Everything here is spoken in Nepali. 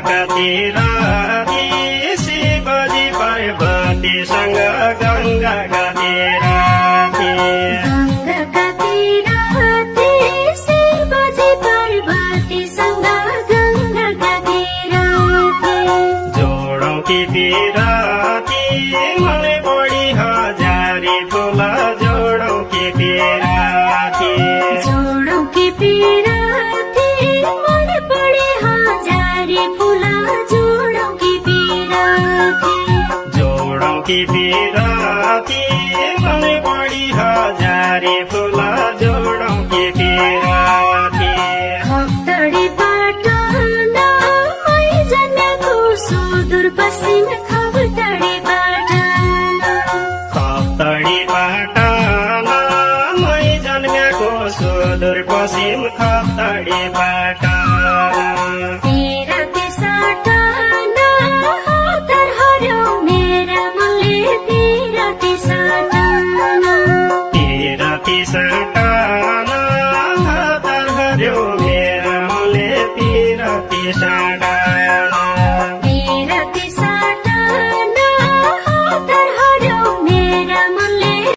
कतिर शिवजी पार्वतीसँग गङ्गा कतिर जोडौँ कि बिराती मनै बढी हजारी फुल जोडौँ कि बिराती जोडौँ कि बिराती मनै बढी हजारी फुल जोडौँ कि बिराती सुदूर पश्चिम खप्तडीबाट तेरा तिसटाना हतार हर्यो मेरा मनले पिरती साटा